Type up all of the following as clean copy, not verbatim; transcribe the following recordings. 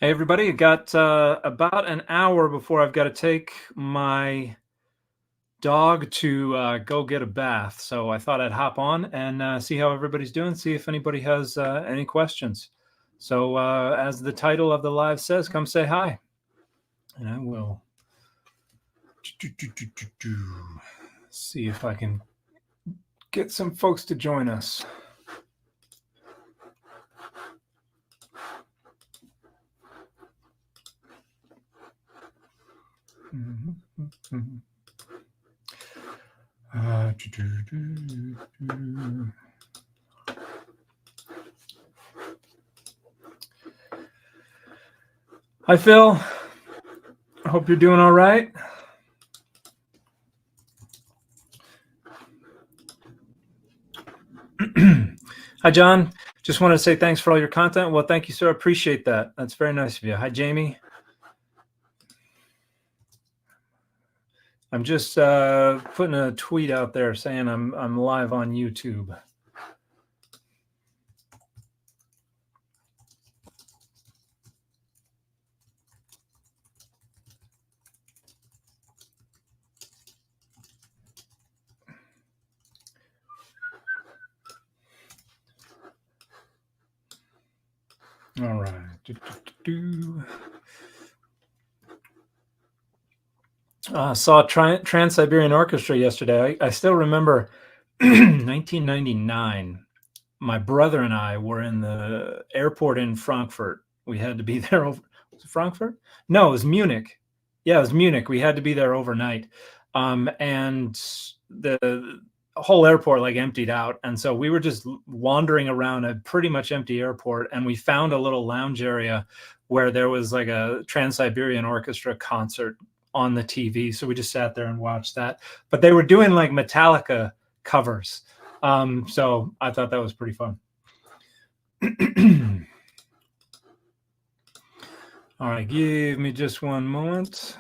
Hey everybody, I got about an hour before I've got to take my dog to go get a bath. So I thought I'd hop on and see how everybody's doing, see if anybody has any questions. So as the title of the live says, come say hi. And I will see if I can get some folks to join us. Hi, Phil. I hope you're doing all right. Hi, John. Just want to say thanks for all your content. Well, thank you, sir. Appreciate that. That's very nice of you. Hi, Jamie. I'm just putting a tweet out there saying I'm live on YouTube. All right. Saw Trans-Siberian Orchestra yesterday. I still remember 1999. My brother and I were in the airport in Frankfurt. We had to be there was it Frankfurt? No, it was Munich. Yeah, it was Munich. We had to be there overnight. And the whole airport like emptied out. And so we were just wandering around a pretty much empty airport, and we found a little lounge area where there was like a Trans-Siberian Orchestra concert on the TV. So we just sat there and watched that. But they were doing like Metallica covers. So I thought that was pretty fun. All right, give me just one moment.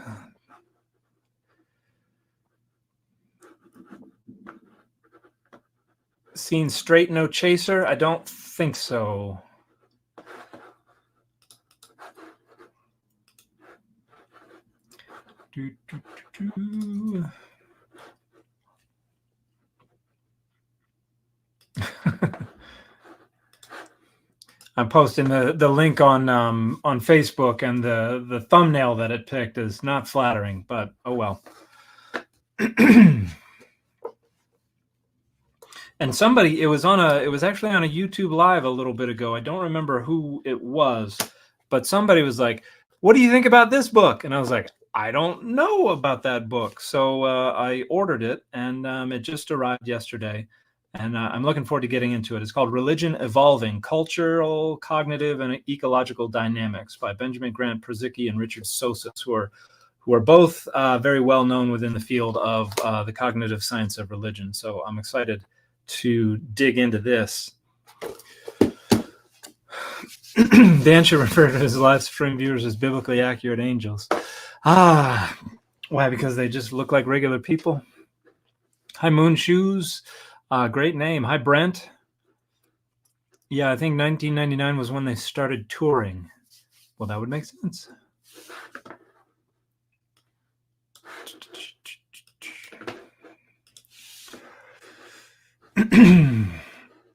Seen Straight No Chaser? I don't think so. I'm posting the link on Facebook, and the thumbnail that it picked is not flattering, but oh well. And somebody, it was actually on a YouTube live a little bit ago. I don't remember who it was, but somebody was like, "What do you think about this book?" And I was like, "I don't know about that book." So I ordered it, and it just arrived yesterday. And I'm looking forward to getting into it. It's called Religion Evolving: Cultural, Cognitive, and Ecological Dynamics by Benjamin Grant Przicki and Richard Sosis, who are both very well known within the field of the cognitive science of religion. So I'm excited to dig into this. Dan should refer to his live stream viewers as biblically accurate angels. Why? Because they just look like regular people. Hi, Moon Shoes. Great name. Hi, Brent. Yeah, I think 1999 was when they started touring. Well, that would make sense.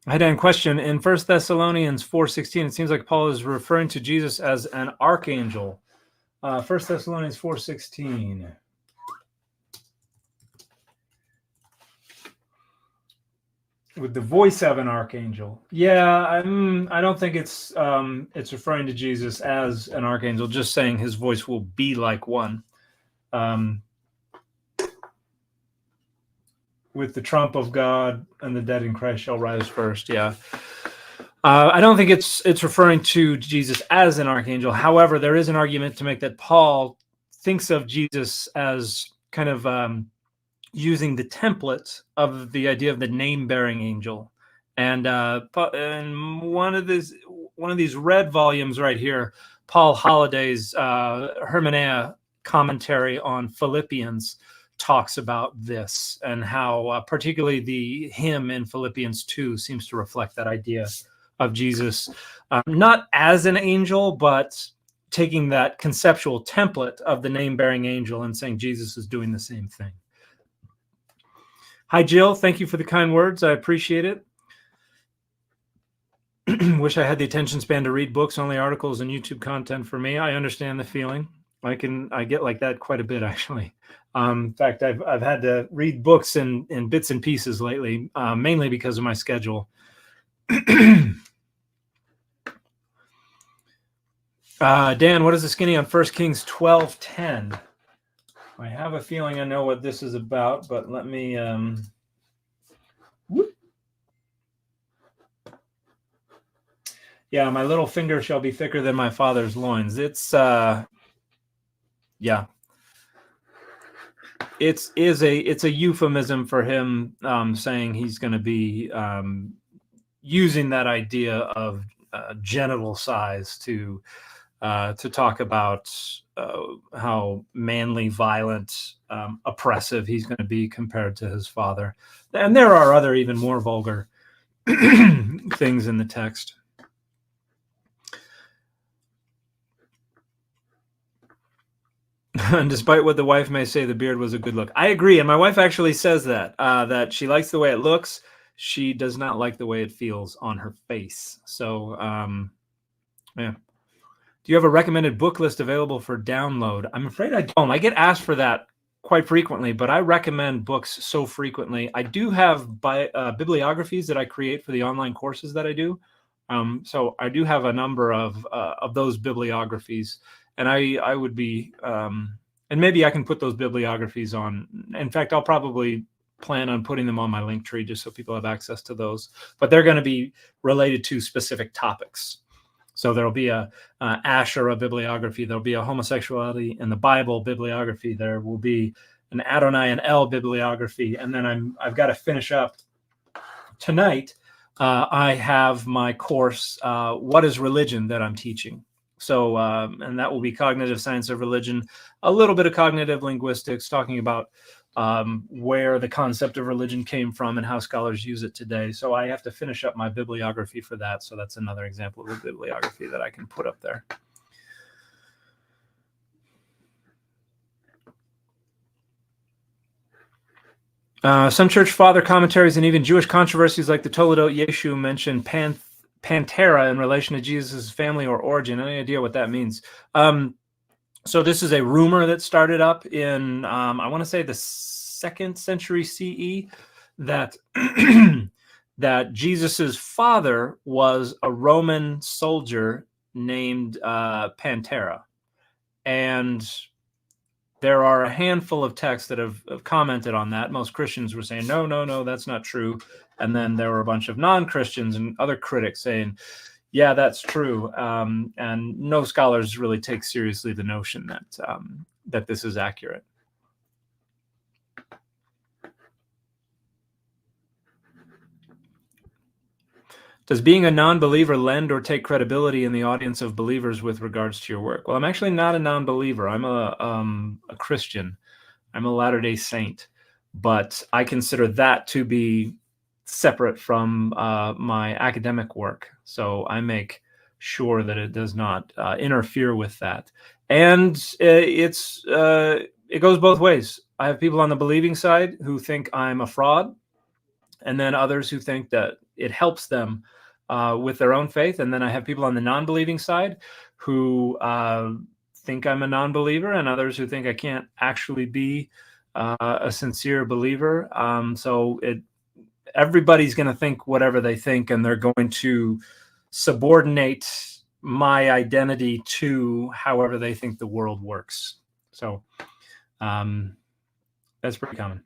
I had a question in 1 Thessalonians 4:16. It seems like Paul is referring to Jesus as an archangel. 1 Thessalonians 4:16. With the voice of an archangel. Yeah, I don't think it's referring to Jesus as an archangel, just saying his voice will be like one. With the trump of God and the dead in Christ shall rise first. Yeah. I don't think it's referring to Jesus as an archangel. However, there is an argument to make that Paul thinks of Jesus as kind of using the template of the idea of the name-bearing angel. And in one of these red volumes right here, Paul Holliday's Hermeneia commentary on Philippians talks about this, and how particularly the hymn in Philippians 2 seems to reflect that idea of Jesus, not as an angel, but taking that conceptual template of the name-bearing angel and saying Jesus is doing the same thing. Hi, Jill. Thank you for the kind words. I appreciate it. Wish I had the attention span to read books, only articles and YouTube content for me. I understand the feeling. I get like that quite a bit, actually. In fact, I've had to read books in bits and pieces lately, mainly because of my schedule. Dan, what is the skinny on 1 Kings 12:10? I have a feeling I know what this is about, but let me... Yeah, my little finger shall be thicker than my father's loins. It's yeah. It's a euphemism for him saying he's going to be using that idea of genital size to talk about how manly, violent, oppressive he's going to be compared to his father. And there are other even more vulgar things in the text. And despite what the wife may say, the beard was a good look. I agree. And my wife actually says that she likes the way it looks. She does not like the way it feels on her face. So, yeah. Do you have a recommended book list available for download? I'm afraid I don't. I get asked for that quite frequently, but I recommend books so frequently. I do have bibliographies that I create for the online courses that I do. So I do have a number of those bibliographies. And I would be, and maybe I can put those bibliographies on. In fact, I'll probably plan on putting them on my link tree just so people have access to those. But they're going to be related to specific topics. So there'll be a Asherah bibliography. There'll be a homosexuality in the Bible bibliography. There will be an Adonai and El bibliography. And then I've got to finish up tonight. I have my course, What is Religion, that I'm teaching. So, and that will be cognitive science of religion, a little bit of cognitive linguistics, talking about where the concept of religion came from and how scholars use it today. So I have to finish up my bibliography for that. So that's another example of a bibliography that I can put up there. Some church father commentaries and even Jewish controversies like the Toledot Yeshu mention Pantera in relation to Jesus' family or origin. Any idea what that means? So this is a rumor that started up in, I want to say the 2nd century CE, that that Jesus's father was a Roman soldier named Pantera. And there are a handful of texts that have commented on that. Most Christians were saying, no, that's not true. And then there were a bunch of non-Christians and other critics saying, yeah, that's true. And no scholars really take seriously the notion that this is accurate. Does being a non-believer lend or take credibility in the audience of believers with regards to your work? Well, I'm actually not a non-believer. I'm a Christian. I'm a Latter-day Saint. But I consider that to be separate from my academic work. So I make sure that it does not interfere with that. And it goes both ways. I have people on the believing side who think I'm a fraud, and then others who think that it helps them with their own faith. And then I have people on the non-believing side who think I'm a non-believer, and others who think I can't actually be a sincere believer. So everybody's going to think whatever they think, and they're going to subordinate my identity to however they think the world works. So that's pretty common.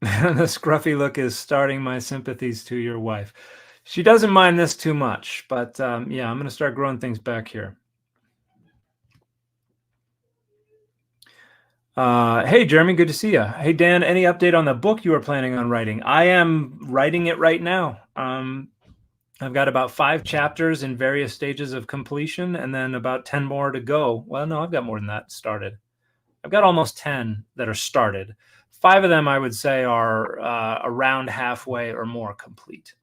The scruffy look is starting my sympathies to your wife. She doesn't mind this too much, but yeah, I'm going to start growing things back here. Hey, Jeremy, good to see you. Hey, Dan, any update on the book you are planning on writing? I am writing it right now. I've got about 5 chapters in various stages of completion, and then about 10 more to go. Well, no, I've got more than that started. I've got almost 10 that are started. 5 of them, I would say, are around halfway or more complete.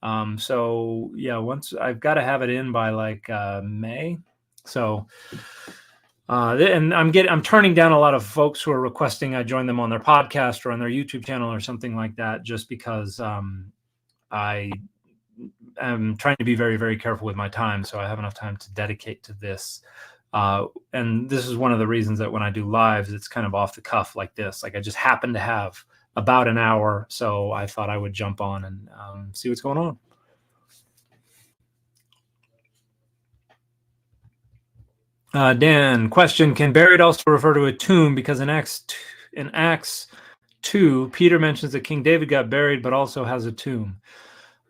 So yeah, once I've got to have it in by like May. So and I'm turning down a lot of folks who are requesting I join them on their podcast or on their YouTube channel or something like that, just because I am trying to be very, very careful with my time, so I have enough time to dedicate to this. And this is one of the reasons that when I do lives, it's kind of off the cuff like this. Like I just happen to have about an hour, so I thought I would jump on and see what's going on. Dan, question: can buried also refer to a tomb? Because in Acts 2, Peter mentions that King David got buried, but also has a tomb.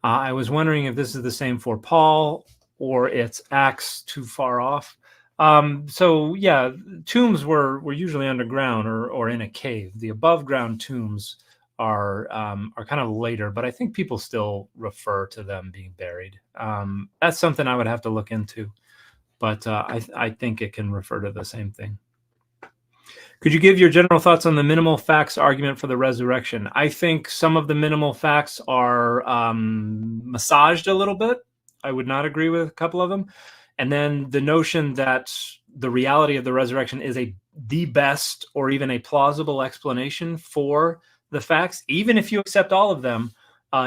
I was wondering if this is the same for Paul or it's Acts too far off. So yeah, tombs were usually underground or in a cave. The above ground tombs are kind of later, but I think people still refer to them being buried. That's something I would have to look into, but I think it can refer to the same thing. Could you give your general thoughts on the minimal facts argument for the resurrection? I think some of the minimal facts are massaged a little bit. I would not agree with a couple of them. And then the notion that the reality of the resurrection is the best or even a plausible explanation for the facts, even if you accept all of them,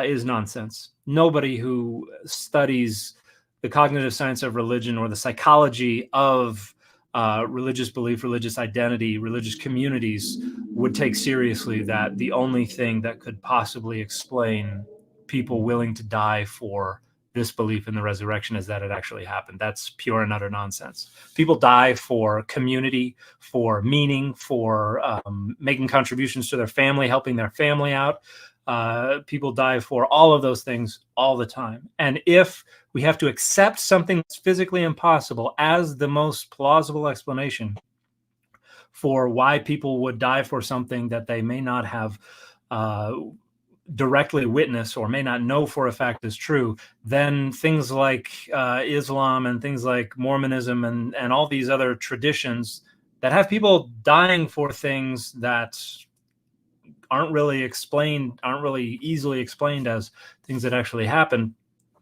is nonsense. Nobody who studies the cognitive science of religion or the psychology of religious belief, religious identity, religious communities would take seriously that the only thing that could possibly explain people willing to die for this belief in the resurrection is that it actually happened. That's pure and utter nonsense. People die for community, for meaning, for making contributions to their family, helping their family out. People die for all of those things all the time. And if we have to accept something that's physically impossible as the most plausible explanation for why people would die for something that they may not have directly witnessed or may not know for a fact is true, then things like Islam and things like Mormonism and all these other traditions that have people dying for things that aren't really easily explained as things that actually happen,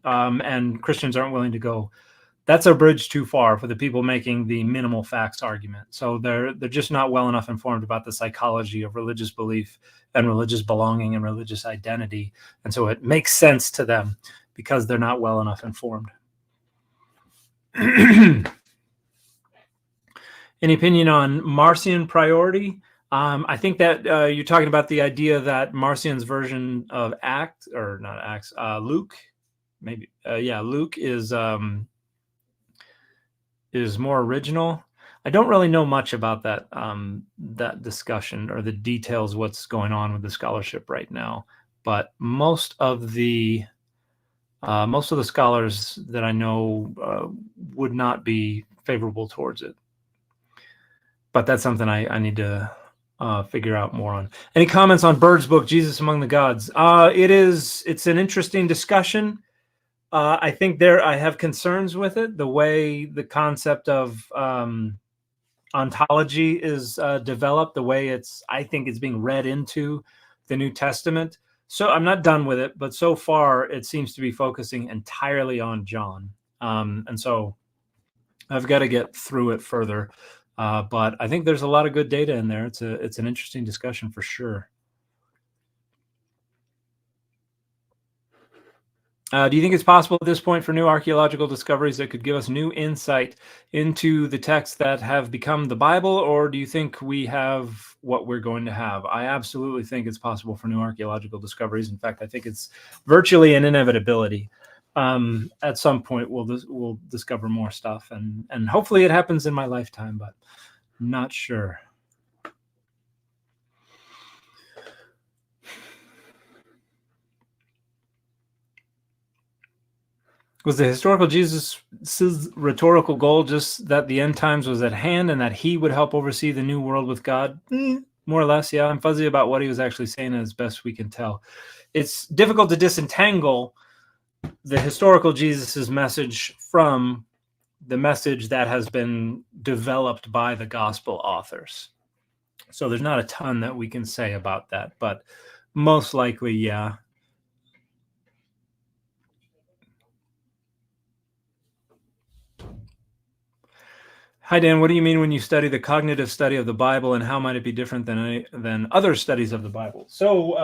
and Christians aren't willing to go. That's a bridge too far for the people making the minimal facts argument. So they're just not well enough informed about the psychology of religious belief and religious belonging and religious identity, and so it makes sense to them because they're not well enough informed. Any opinion on Marcion priority? I think that you're talking about the idea that Marcion's version of Luke, maybe, Luke is more original. I don't really know much about that that discussion or the details, what's going on with the scholarship right now. But most of the scholars that I know would not be favorable towards it. But that's something I need to figure out more on. Any comments on Bird's book, Jesus Among the Gods? It's an interesting discussion. I think I have concerns with it, the way the concept of ontology is developed, the way I think it's being read into the New Testament. So I'm not done with it, but so far it seems to be focusing entirely on John. And so I've got to get through it further. But I think there's a lot of good data in there. It's an interesting discussion for sure. Do you think it's possible at this point for new archaeological discoveries that could give us new insight into the texts that have become the Bible, or do you think we have what we're going to have? I absolutely think it's possible for new archaeological discoveries. In fact, I think it's virtually an inevitability. At some point, we'll discover more stuff, and hopefully it happens in my lifetime, but I'm not sure. Was the historical Jesus' rhetorical goal just that the end times was at hand and that he would help oversee the new world with God? More or less, yeah. I'm fuzzy about what he was actually saying as best we can tell. It's difficult to disentangle the historical Jesus' message from the message that has been developed by the gospel authors. So there's not a ton that we can say about that, but most likely, yeah. Hi, Dan. What do you mean when you study the cognitive study of the Bible, and how might it be different than other studies of the Bible? So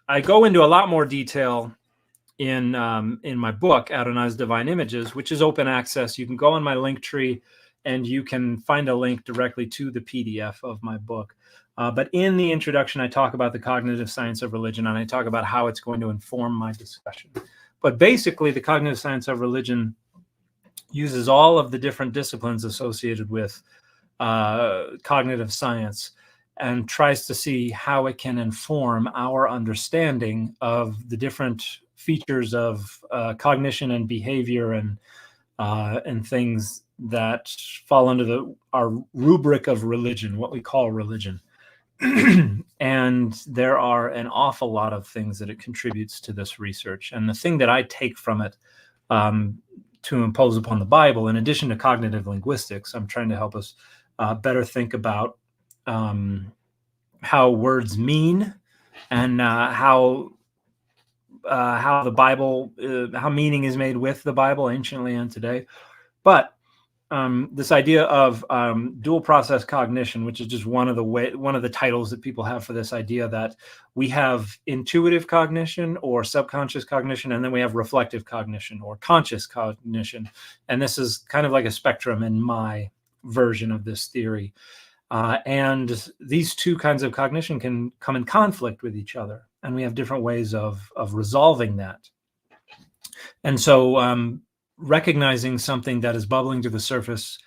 I go into a lot more detail in my book, Adonai's Divine Images, which is open access. You can go on my link tree, and you can find a link directly to the PDF of my book. But in the introduction, I talk about the cognitive science of religion, and I talk about how it's going to inform my discussion. But basically, the cognitive science of religion uses all of the different disciplines associated with cognitive science and tries to see how it can inform our understanding of the different features of cognition and behavior and things that fall under our rubric of religion, what we call religion. And there are an awful lot of things that it contributes to this research. And the thing that I take from it to impose upon the Bible, in addition to cognitive linguistics, I'm trying to help us better think about how words mean, and how the Bible, how meaning is made with the Bible, anciently and today. But this idea of dual process cognition, which is just one of the titles that people have for this idea that we have intuitive cognition or subconscious cognition, and then we have reflective cognition or conscious cognition. And this is kind of like a spectrum in my version of this theory. And these two kinds of cognition can come in conflict with each other, and we have different ways of resolving that. And so recognizing something that is bubbling to the surface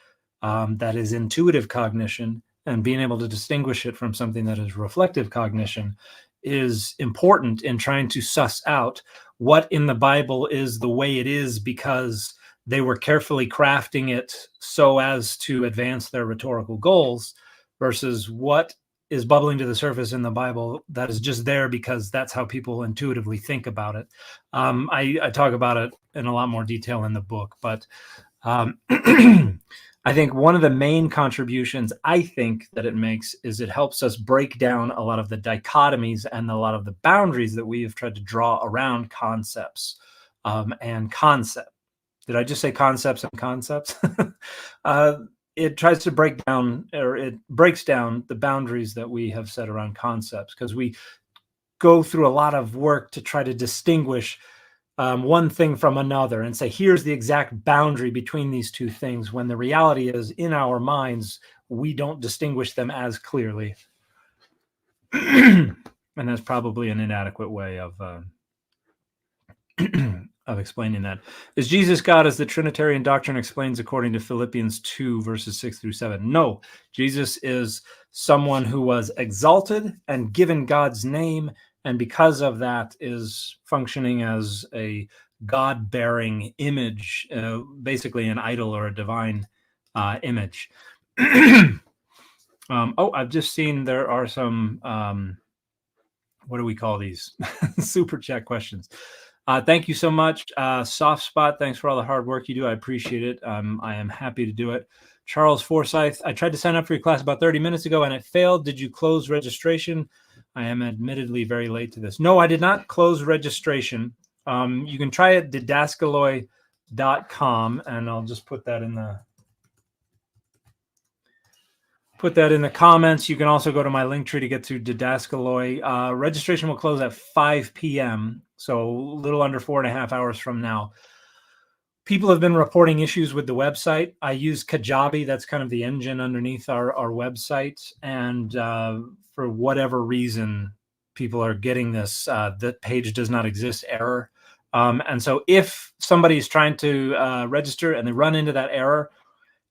that is intuitive cognition, and being able to distinguish it from something that is reflective cognition, is important in trying to suss out what in the Bible is the way it is because they were carefully crafting it so as to advance their rhetorical goals, versus what is bubbling to the surface in the Bible that is just there because that's how people intuitively think about it. I talk about it in a lot more detail in the book, but I think one of the main contributions I think that it makes is it helps us break down a lot of the dichotomies and a lot of the boundaries that we have tried to draw around concepts and concept. Did I just say concepts and concepts? It tries to break down, or it breaks down the boundaries that we have set around concepts, because we go through a lot of work to try to distinguish one thing from another and say, here's the exact boundary between these two things, when the reality is, in our minds, we don't distinguish them as clearly. And that's probably an inadequate way of explaining that. Is Jesus God as the Trinitarian doctrine explains according to Philippians 2, verses 6 through 7? No, Jesus is someone who was exalted and given God's name, and because of that is functioning as a God-bearing image, basically an idol or a divine image. I've just seen there are some, what do we call these? Super chat questions. Thank you so much. Soft Spot, thanks for all the hard work you do. I appreciate it. I am happy to do it. Charles Forsyth, I tried to sign up for your class about 30 minutes ago and it failed. Did you close registration? I am admittedly very late to this. No, I did not close registration. You can try it, didascaloi.com, and I'll just put that in the comments. You can also go to my link tree to get to Didascaloi. Registration will close at 5 p.m., so a little under 4.5 hours from now. People have been reporting issues with the website. I use Kajabi. That's kind of the engine underneath our website. And for whatever reason, people are getting this, that page does not exist error. And so if somebody's trying to register and they run into that error,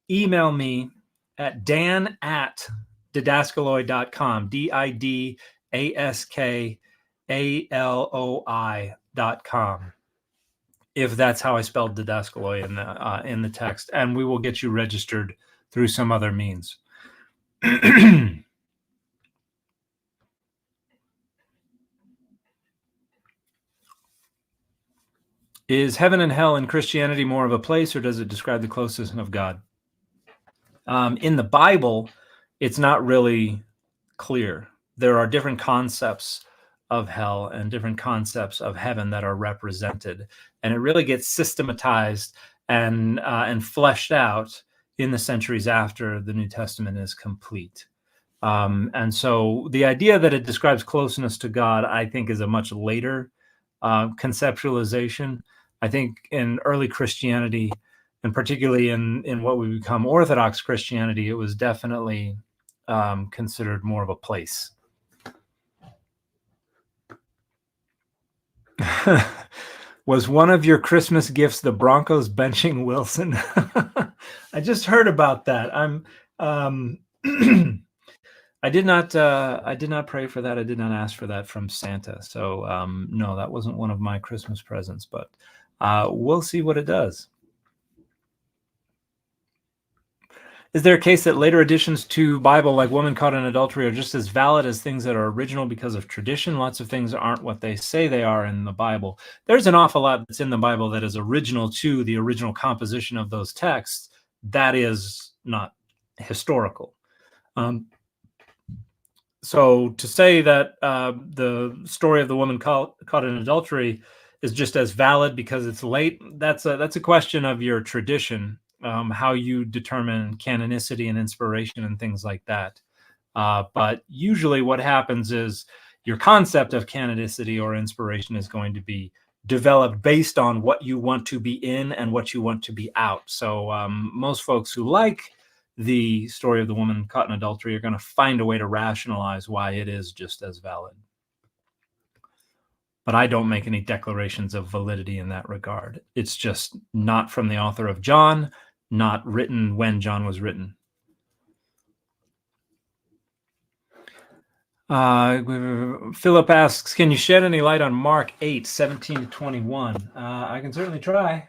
email me at dan@didascaloi.com, didaskaloi.com, if that's how I spelled didascaloi in the text, and we will get you registered through some other means. Is heaven and hell in Christianity more of a place, or does it describe the closeness of God? In the Bible, it's not really clear. There are different concepts of hell and different concepts of heaven that are represented, and it really gets systematized and fleshed out in the centuries after the New Testament is complete. And so the idea that it describes closeness to God, I think, is a much later conceptualization. I think in early Christianity, and particularly in what we become Orthodox Christianity, it was definitely considered more of a place. Was one of your Christmas gifts the Broncos benching Wilson? I just heard about that. I did not pray for that. I did not ask for that from Santa. So no, that wasn't one of my Christmas presents, but we'll see what it does. Is there a case that later additions to Bible, like woman caught in adultery, are just as valid as things that are original because of tradition? Lots of things aren't what they say they are in the Bible. There's an awful lot that's in the Bible that is original to the original composition of those texts. That is not historical. So to say that the story of the woman caught in adultery is just as valid because it's late, that's a question of your tradition, how you determine canonicity and inspiration and things like that. But usually what happens is your concept of canonicity or inspiration is going to be developed based on what you want to be in and what you want to be out. So most folks who like the story of the woman caught in adultery are going to find a way to rationalize why it is just as valid. But I don't make any declarations of validity in that regard. It's just not from the author of John, not written when John was written. Philip asks, can you shed any light on Mark 8, 17 to 21? I can certainly try.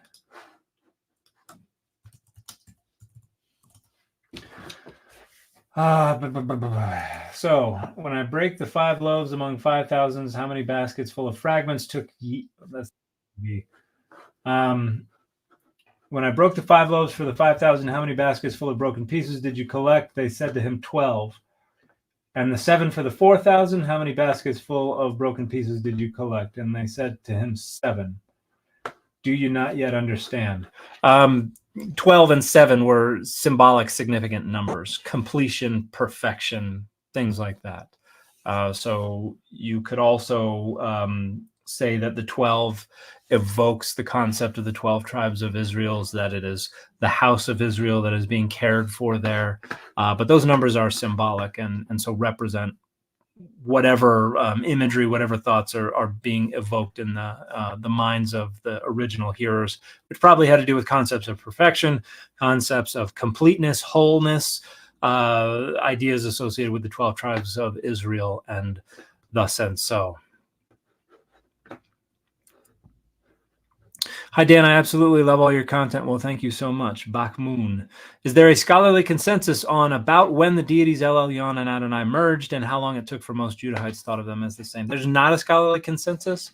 So when I break the 5 loaves among 5,000, how many baskets full of fragments took ye? When I broke the 5 loaves for the 5,000, how many baskets full of broken pieces did you collect? They said to him, 12. And the 7 for the 4,000, how many baskets full of broken pieces did you collect? And they said to him, 7. Do you not yet understand? 12 and 7 were symbolic, significant numbers, completion, perfection, things like that. So you could also say that the 12 evokes the concept of the 12 tribes of Israel, that it is the house of Israel that is being cared for there. But those numbers are symbolic and so represent whatever imagery, whatever thoughts are being evoked in the minds of the original hearers, which probably had to do with concepts of perfection, concepts of completeness, wholeness, ideas associated with the 12 tribes of Israel, and thus and so. Hi, Dan. I absolutely love all your content. Well, thank you so much. Bakmoon. Is there a scholarly consensus on about when the deities El Elyon and Adonai merged and how long it took for most Judahites thought of them as the same? There's not a scholarly consensus.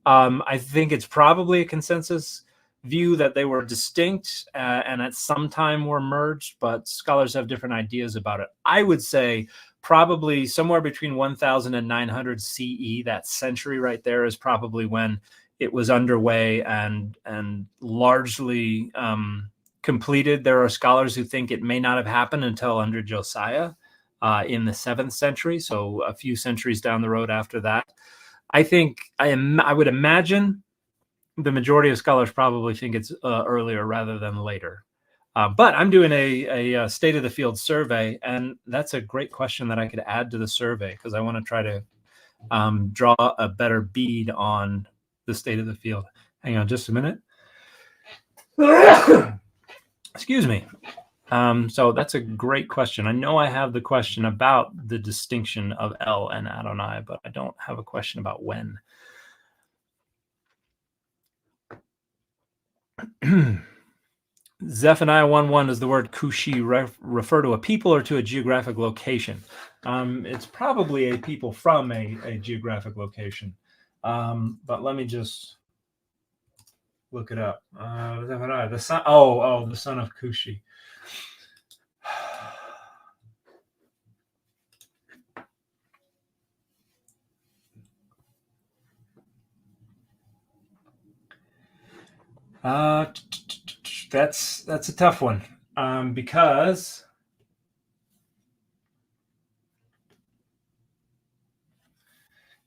I think it's probably a consensus view that they were distinct and at some time were merged, but scholars have different ideas about it. I would say probably somewhere between 1000 and 900 CE, that century right there, is probably when it was underway and largely completed. There are scholars who think it may not have happened until under Josiah in the 7th century, so a few centuries down the road after that. I would imagine the majority of scholars probably think it's earlier rather than later. But I'm doing a state of the field survey, and that's a great question that I could add to the survey because I want to try to draw a better bead on the state of the field. Hang on just a minute. Excuse me. So that's a great question. I know I have the question about the distinction of El and Adonai, but I don't have a question about when. Zephaniah 1:1, does the word Cushi refer to a people or to a geographic location? It's probably a people from a geographic location. But let me just look it up. The son, the son of Cushi. That's a tough one. because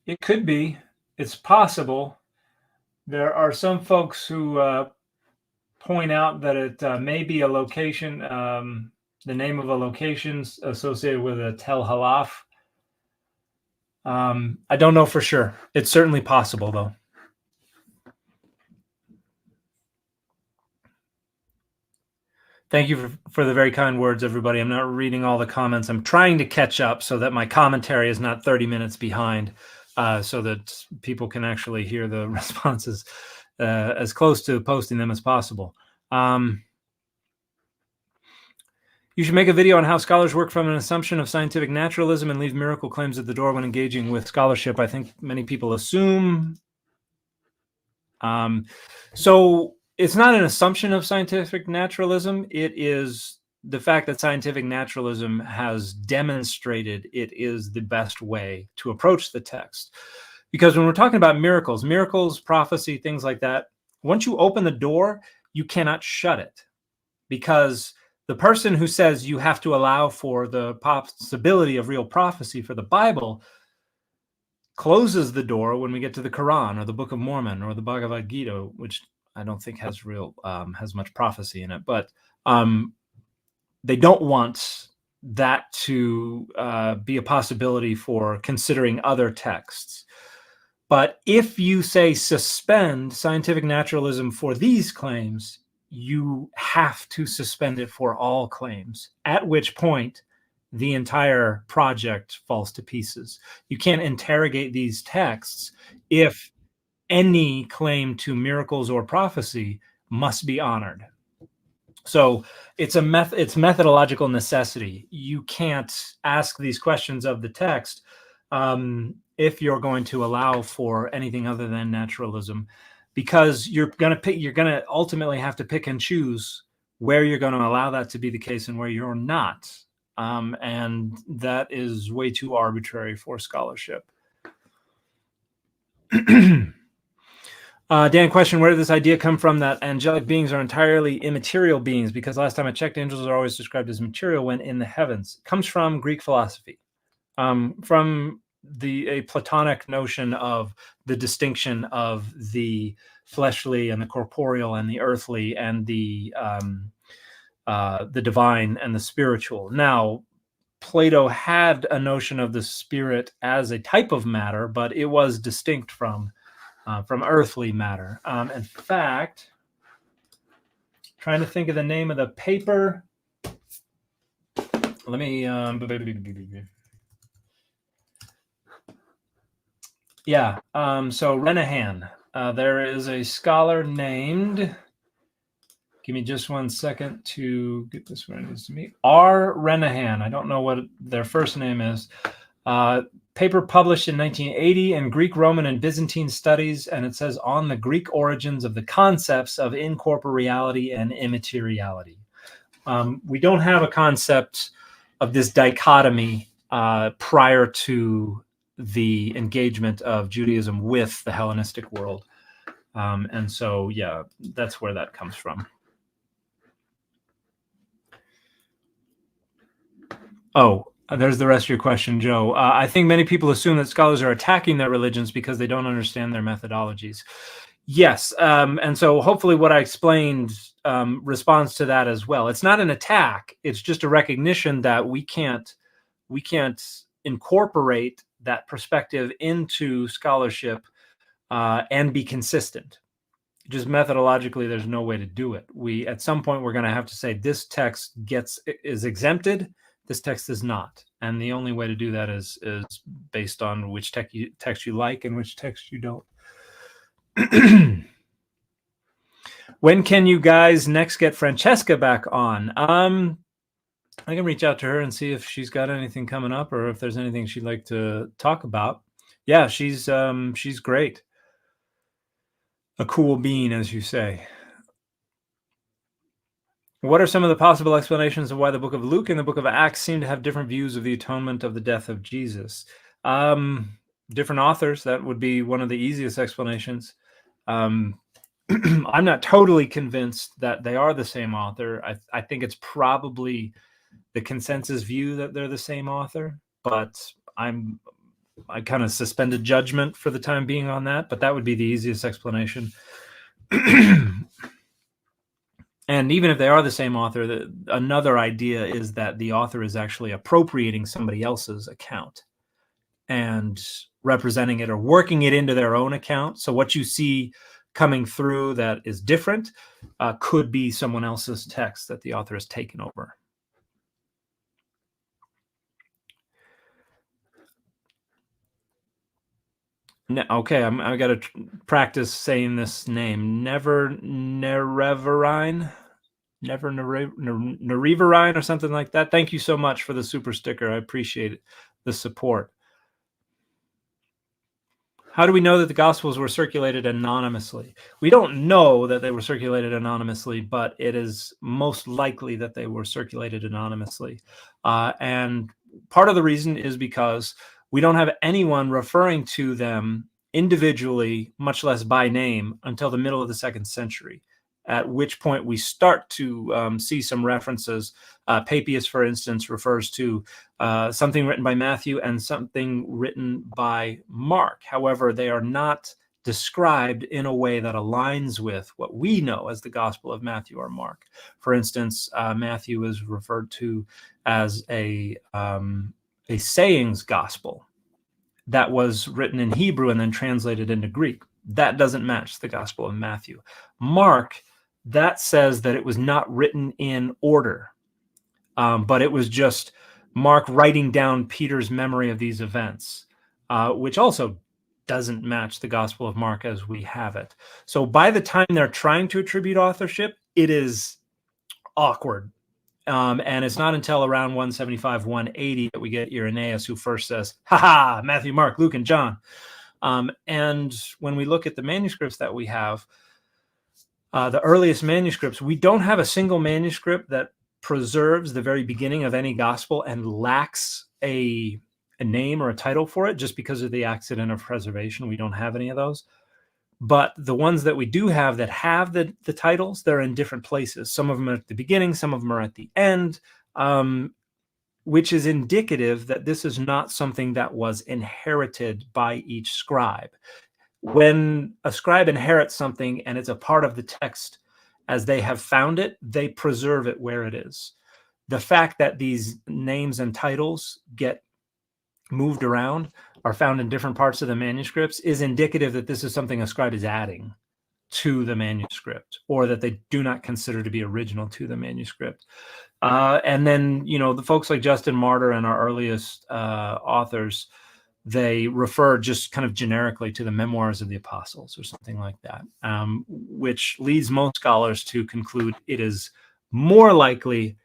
it could be, it's possible. There are some folks who point out that it may be a location, the name of a location associated with a Tel Halaf. I don't know for sure. It's certainly possible, though. Thank you for the very kind words, everybody. I'm not reading all the comments. I'm trying to catch up so that my commentary is not 30 minutes behind, so that people can actually hear the responses as close to posting them as possible. You should make a video on how scholars work from an assumption of scientific naturalism and leave miracle claims at the door when engaging with scholarship. I think many people assume. So it's not an assumption of scientific naturalism. It is the fact that scientific naturalism has demonstrated it is the best way to approach the text. Because when we're talking about miracles, prophecy, things like that, once you open the door, you cannot shut it. Because the person who says you have to allow for the possibility of real prophecy for the Bible closes the door when we get to the Quran or the Book of Mormon or the Bhagavad Gita, which I don't think has much prophecy in it, but they don't want that to be a possibility for considering other texts. But if you say suspend scientific naturalism for these claims, you have to suspend it for all claims, at which point the entire project falls to pieces. You can't interrogate these texts if any claim to miracles or prophecy must be honored. So it's methodological necessity. You can't ask these questions of the text if you're going to allow for anything other than naturalism, because you're going to ultimately have to pick and choose where you're going to allow that to be the case and where you're not. And that is way too arbitrary for scholarship. Dan, question, where did this idea come from that angelic beings are entirely immaterial beings? Because last time I checked, angels are always described as material when in the heavens. It comes from Greek philosophy, from a Platonic notion of the distinction of the fleshly and the corporeal and the earthly and the divine and the spiritual. Now, Plato had a notion of the spirit as a type of matter, but it was distinct from earthly matter. In fact, trying to think of the name of the paper. Let me. Yeah. So Renahan. There is a scholar named. Give me just 1 second to get this where it needs to be. R. Renahan. I don't know what their first name is. Paper published in 1980 in Greek, Roman, and Byzantine studies, and it says on the Greek origins of the concepts of incorporeality and immateriality. We don't have a concept of this dichotomy prior to the engagement of Judaism with the Hellenistic world. And so, yeah, that's where that comes from. Oh, there's the rest of your question, Joe. I think many people assume that scholars are attacking their religions because they don't understand their methodologies. Yes, and so hopefully what I explained responds to that as well. It's not an attack. It's just a recognition that we can't incorporate that perspective into scholarship and be consistent. Just methodologically, there's no way to do it. At some point, we're going to have to say this text is exempted. This text is not, and the only way to do that is based on which text you like and which text you don't. When can you guys next get Francesca back on? I can reach out to her and see if she's got anything coming up or if there's anything she'd like to talk about. Yeah, she's great. A cool bean, as you say. What are some of the possible explanations of why the book of Luke and the book of Acts seem to have different views of the atonement of the death of Jesus? Different authors, that would be one of the easiest explanations. I'm not totally convinced that they are the same author. I think it's probably the consensus view that they're the same author, but I kind of suspended judgment for the time being on that, but that would be the easiest explanation. And even if they are the same author, another idea is that the author is actually appropriating somebody else's account and representing it or working it into their own account. So what you see coming through that is different could be someone else's text that the author has taken over. Okay, I got to practice saying this name. Nereverine or something like that. Thank you so much for the super sticker. I appreciate the support. How do we know that the Gospels were circulated anonymously? We don't know that they were circulated anonymously, but it is most likely that they were circulated anonymously. And part of the reason is because we don't have anyone referring to them individually, much less by name, until the middle of the 2nd century, at which point we start to see some references. Papias, for instance, refers to something written by Matthew and something written by Mark. However, they are not described in a way that aligns with what we know as the Gospel of Matthew or Mark. For instance, Matthew is referred to as a sayings gospel that was written in Hebrew and then translated into Greek. That doesn't match the Gospel of Matthew. Mark, that says that it was not written in order, but it was just Mark writing down Peter's memory of these events, which also doesn't match the Gospel of Mark as we have it. So by the time they're trying to attribute authorship, it is awkward. And it's not until around 175, 180 that we get Irenaeus, who first says, "Ha, Matthew, Mark, Luke, and John." And when we look at the manuscripts that we have, the earliest manuscripts, we don't have a single manuscript that preserves the very beginning of any gospel and lacks a name or a title for it just because of the accident of preservation. We don't have any of those. But the ones that we do have that have the titles, they're in different places. Some of them are at the beginning, some of them are at the end, which is indicative that this is not something that was inherited by each scribe. When a scribe inherits something and it's a part of the text as they have found it, they preserve it where it is. The fact that these names and titles get moved around, are found in different parts of the manuscripts, is indicative that this is something a scribe is adding to the manuscript, or that they do not consider to be original to the manuscript. And then, the folks like Justin Martyr and our earliest authors, they refer just kind of generically to the memoirs of the apostles or something like that, which leads most scholars to conclude it is more likely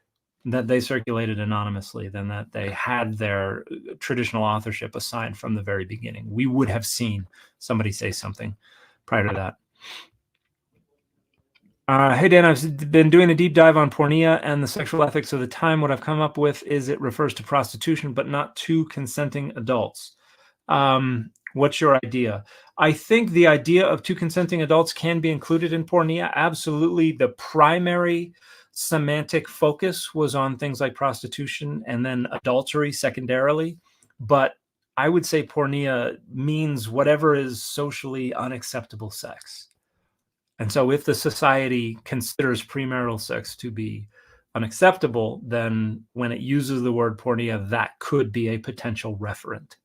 that they circulated anonymously than that they had their traditional authorship assigned from the very beginning. We would have seen somebody say something prior to that. Hey, Dan, I've been doing a deep dive on pornea and the sexual ethics of the time. What I've come up with is it refers to prostitution, but not to consenting adults. What's your idea? I think the idea of two consenting adults can be included in pornea. Absolutely. The primary semantic focus was on things like prostitution and then adultery secondarily. But I would say pornea means whatever is socially unacceptable sex. And so if the society considers premarital sex to be unacceptable, then when it uses the word pornea, that could be a potential referent.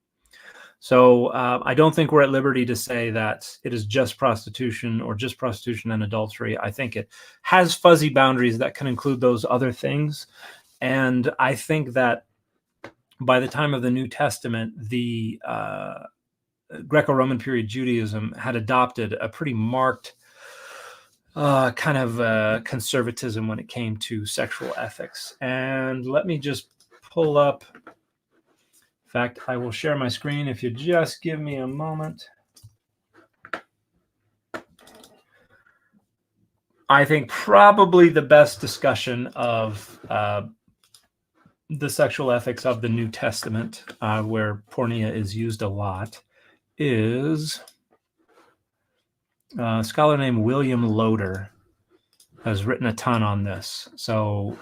So I don't think we're at liberty to say that it is just prostitution or just prostitution and adultery. I think it has fuzzy boundaries that can include those other things. And I think that by the time of the New Testament, the Greco-Roman period Judaism had adopted a pretty marked kind of conservatism when it came to sexual ethics. And let me just pull up. In fact, I will share my screen if you just give me a moment. I think probably the best discussion of the sexual ethics of the New Testament, where pornea is used a lot, is A scholar named William Loader has written a ton on this. So,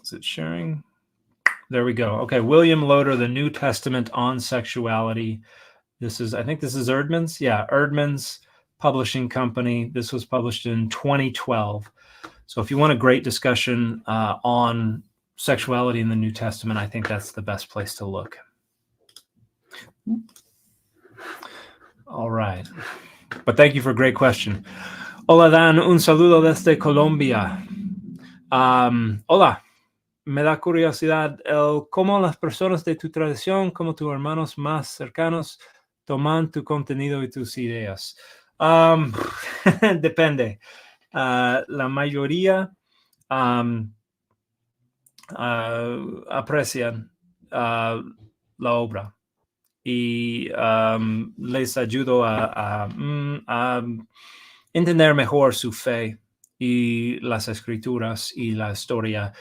is it sharing? There we go. Okay, William Loader, The New Testament on Sexuality. I think this is Erdman's. Yeah, Erdman's publishing company. This was published in 2012. So if you want a great discussion on sexuality in the New Testament, I think that's the best place to look. All right. But thank you for a great question. Hola, Dan. Un saludo desde Colombia. Hola. Me da curiosidad cómo las personas de tu tradición, como tus hermanos más cercanos, toman tu contenido y tus ideas. Depende. La mayoría aprecian la obra y les ayudo a entender mejor su fe y las escrituras y la historia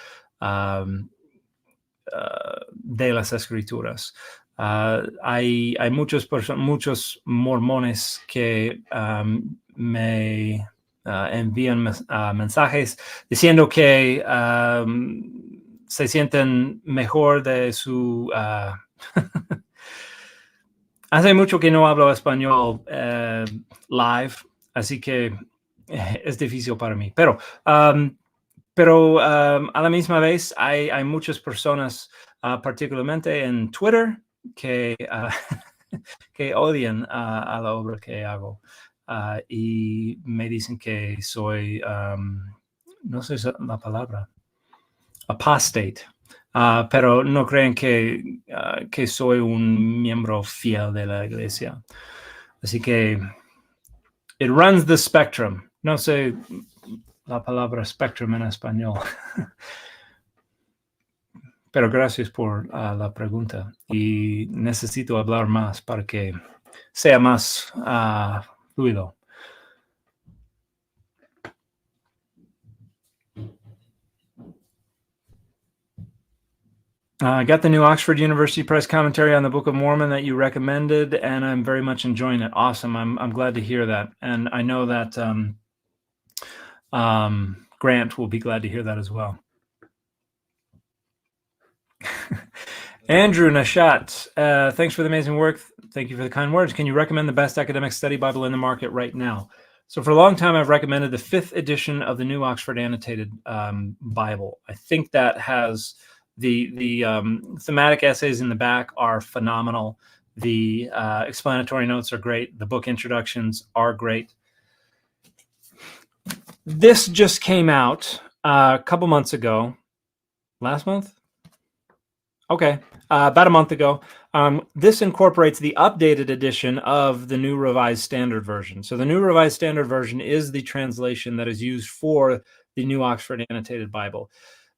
de las escrituras. Hay muchos mormones que me envían mensajes diciendo que se sienten mejor de su... Hace mucho que no hablo español live, así que es difícil para mí. Pero a la misma vez hay muchas personas, particularmente en Twitter, que odian a la obra que hago y me dicen que soy, no sé la palabra, apostate. Pero no creen que soy un miembro fiel de la iglesia. Así que it runs the spectrum. No sé la palabra spectrum en español. Pero gracias por la pregunta. Y necesito hablar más para que sea más fluido. I got the new Oxford University Press commentary on the Book of Mormon that you recommended, and I'm very much enjoying it. Awesome. I'm glad to hear that. And I know that Grant will be glad to hear that as well. Andrew Nashat, thanks for the amazing work. Thank you for the kind words. Can you recommend the best academic study Bible in the market right now? So for a long time, I've recommended the 5th edition of the New Oxford Annotated Bible. I think that has the thematic essays in the back are phenomenal. The explanatory notes are great. The book introductions are great. This just came out a couple months ago. Last month? Okay, about a month ago. This incorporates the updated edition of the New Revised Standard Version. So the New Revised Standard Version is the translation that is used for the New Oxford Annotated Bible.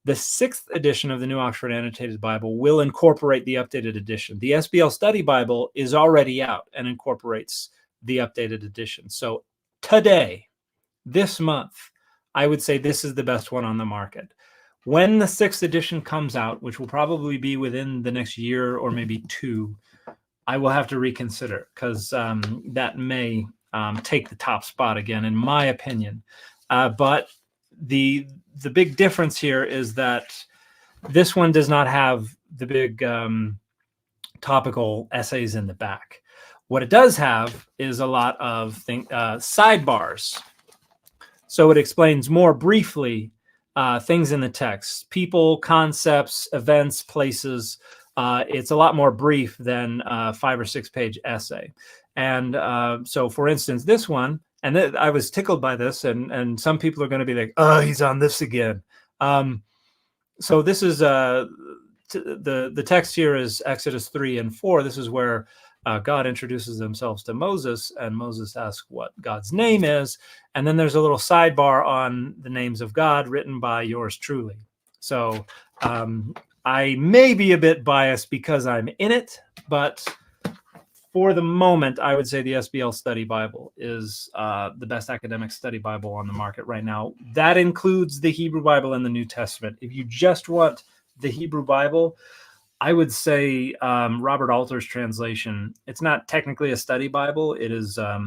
The 6th edition of the New Oxford Annotated Bible will incorporate the updated edition. The SBL Study Bible is already out and incorporates the updated edition. So today, this month, I would say this is the best one on the market. When the 6th edition comes out, which will probably be within the next year or maybe 2, I will have to reconsider because that may take the top spot again, in my opinion. But the big difference here is that this one does not have the big topical essays in the back. What it does have is a lot of sidebars. So it explains more briefly things in the text, people, concepts, events, places. It's a lot more brief than a 5 or 6 page essay. And so, for instance, this one, and I was tickled by this, and some people are going to be like, oh, he's on this again. So this is the text here is Exodus 3 and 4. This is where God introduces themselves to Moses, and Moses asks what God's name is. And then there's a little sidebar on the names of God written by yours truly. So I may be a bit biased because I'm in it, but for the moment, I would say the SBL Study Bible is the best academic study Bible on the market right now. That includes the Hebrew Bible and the New Testament. If you just want the Hebrew Bible, I would say Robert Alter's translation. It's not technically a study Bible. It is a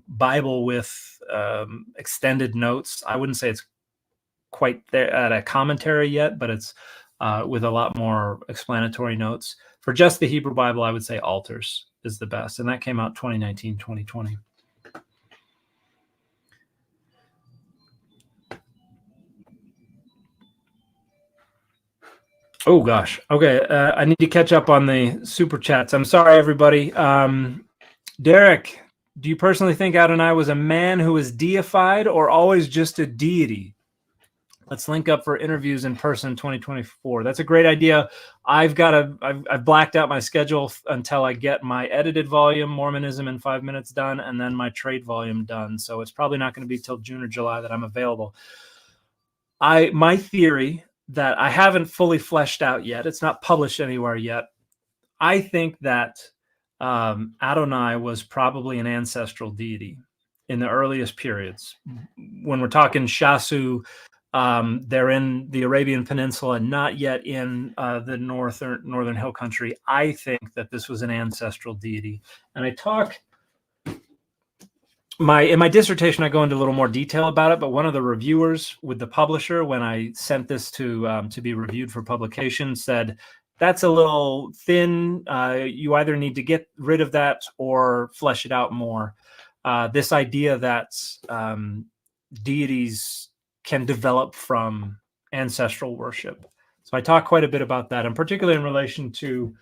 Bible with extended notes. I wouldn't say it's quite there at a commentary yet, but it's with a lot more explanatory notes. For just the Hebrew Bible, I would say Alter's is the best, and that came out 2019, 2020. Oh gosh. Okay, I need to catch up on the super chats. I'm sorry, everybody. Derek, do you personally think Adonai was a man who was deified or always just a deity? Let's link up for interviews in person 2024. That's a great idea. I've blacked out my schedule until I get my edited volume, Mormonism in 5 minutes, done, and then my trade volume done. So it's probably not going to be till June or July that I'm available. My theory that I haven't fully fleshed out yet, it's not published anywhere yet. I think that Adonai was probably an ancestral deity in the earliest periods. When we're talking Shasu, they're in the Arabian Peninsula, not yet in the northern hill country. I think that this was an ancestral deity. And I talk in my dissertation, I go into a little more detail about it, but one of the reviewers with the publisher, when I sent this to be reviewed for publication, said, that's a little thin. You either need to get rid of that or flesh it out more. This idea that deities can develop from ancestral worship. So I talk quite a bit about that, and particularly in relation to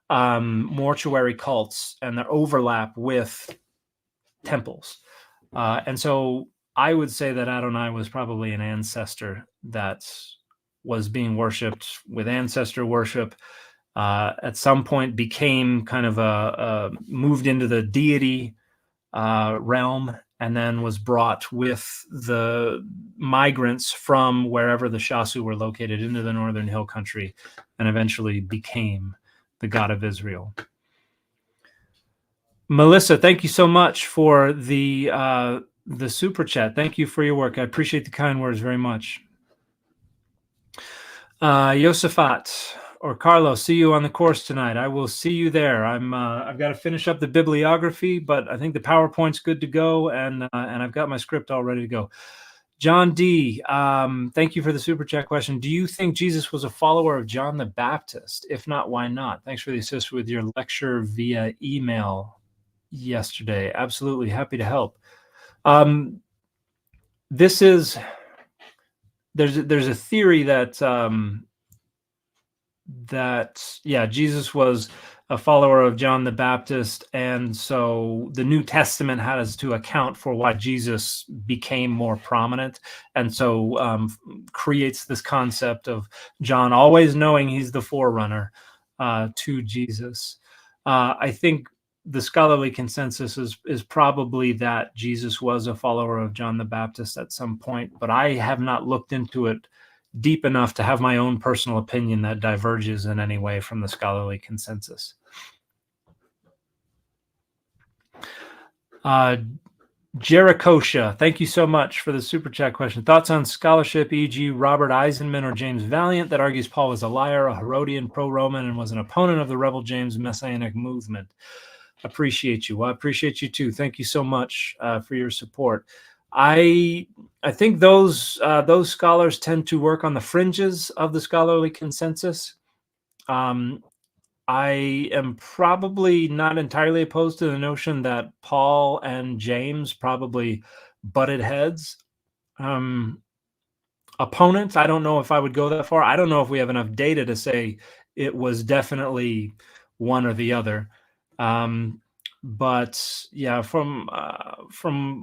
mortuary cults and their overlap with temples. And so I would say that Adonai was probably an ancestor that was being worshipped with ancestor worship. At some point became kind of moved into the deity realm, and then was brought with the migrants from wherever the Shasu were located into the northern hill country, and eventually became the God of Israel. Melissa, thank you so much for the super chat. Thank you for your work. I appreciate the kind words very much. Yosefat or Carlos, see you on the course tonight. I will see you there. I've got to finish up the bibliography, but I think the PowerPoint's good to go, and I've got my script all ready to go. John D, thank you for the super chat question. Do you think Jesus was a follower of John the Baptist? If not, why not? Thanks for the assist with your lecture via email yesterday. Absolutely happy to help. There's a theory that Jesus was a follower of John the Baptist, and so the New Testament has to account for why Jesus became more prominent, and so creates this concept of John always knowing he's the forerunner to Jesus. I think the scholarly consensus is probably that Jesus was a follower of John the Baptist at some point, but I have not looked into it deep enough to have my own personal opinion that diverges in any way from the scholarly consensus. Jerichosha, thank you so much for the super chat question. Thoughts on scholarship, e.g. Robert Eisenman or James Valiant, that argues Paul was a liar, a Herodian, pro-Roman, and was an opponent of the rebel James Messianic movement? Appreciate you. Well, I appreciate you too. Thank you so much for your support. I think those scholars tend to work on the fringes of the scholarly consensus. I am probably not entirely opposed to the notion that Paul and James probably butted heads. Opponents, I don't know if I would go that far. I don't know if we have enough data to say it was definitely one or the other. But yeah, from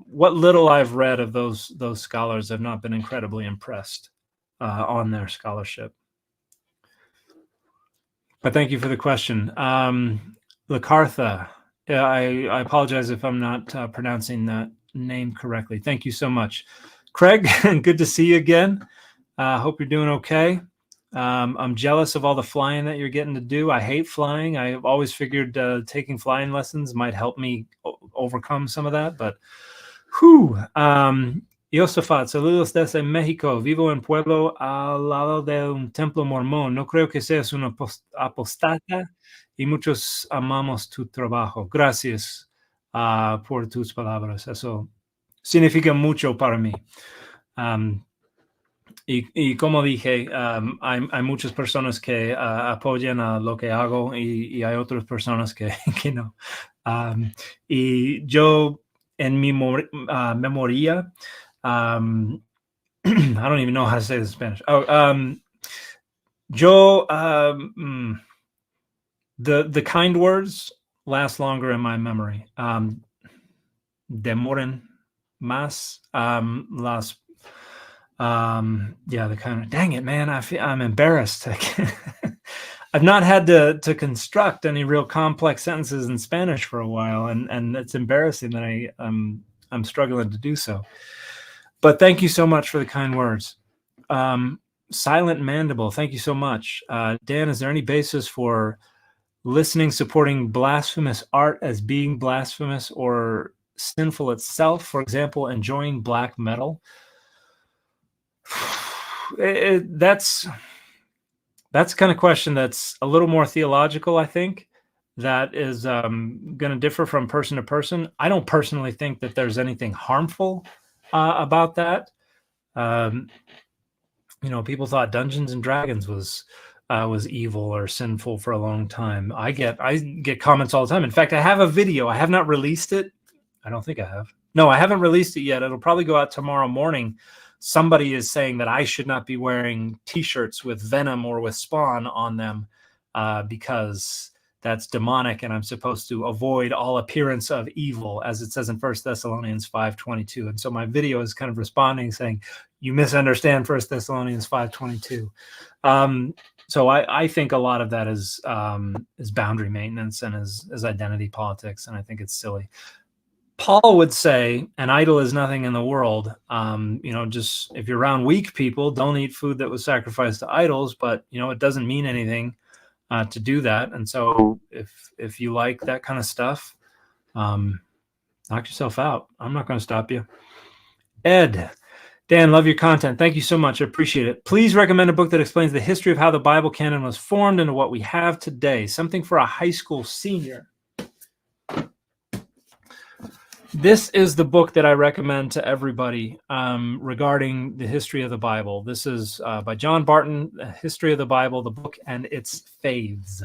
what little I've read of those scholars, I've not been incredibly impressed on their scholarship. But thank you for the question. Lakartha, I apologize if I'm not pronouncing that name correctly. Thank you so much. Craig, good to see you again. Hope you're doing okay. I'm jealous of all the flying that you're getting to do. I hate flying. I've always figured taking flying lessons might help me overcome some of that, but whew. Yosafat, saludos desde México. Vivo en pueblo al lado de un templo mormón. No creo que seas un apostata y muchos amamos tu trabajo. Gracias por tus palabras. Eso significa mucho para mí. Y como dije, hay muchas personas que apoyan a lo que hago y hay otras personas que, que no. Y yo en mi memoria, I don't even know how to say this in Spanish. The kind words last longer in my memory. Demoren más. Las the kind of, dang it, man, I'm embarrassed. I've not had to construct any real complex sentences in Spanish for a while, and it's embarrassing that I'm struggling to do so. But thank you so much for the kind words. Silent Mandible, thank you so much. Dan, is there any basis for listening supporting blasphemous art as being blasphemous or sinful itself? For example, enjoying black metal. That's the kind of question that's a little more theological, I think, that is going to differ from person to person. I don't personally think that there's anything harmful about that. People thought Dungeons and Dragons was evil or sinful for a long time. I get comments all the time. In fact, I have a video. I have not released it. I don't think I have. No, I haven't released it yet. It'll probably go out tomorrow morning. Somebody is saying that I should not be wearing T-shirts with Venom or with Spawn on them because that's demonic, and I'm supposed to avoid all appearance of evil, as it says in 1 Thessalonians 5:22. And so my video is kind of responding, saying, you misunderstand 1 Thessalonians 5:22. So I think a lot of that is boundary maintenance and is identity politics, and I think it's silly. Paul would say an idol is nothing in the world. Just if you're around weak people, don't eat food that was sacrificed to idols, but it doesn't mean anything to do that. And so if you like that kind of stuff, knock yourself out. I'm not going to stop you. Ed, Dan, love your content. Thank you so much. I appreciate it. Please recommend a book that explains the history of how the Bible canon was formed into what we have today. Something for a high school senior. This is the book that I recommend to everybody regarding the history of the Bible. This is by John Barton, History of the Bible, the book and its faiths.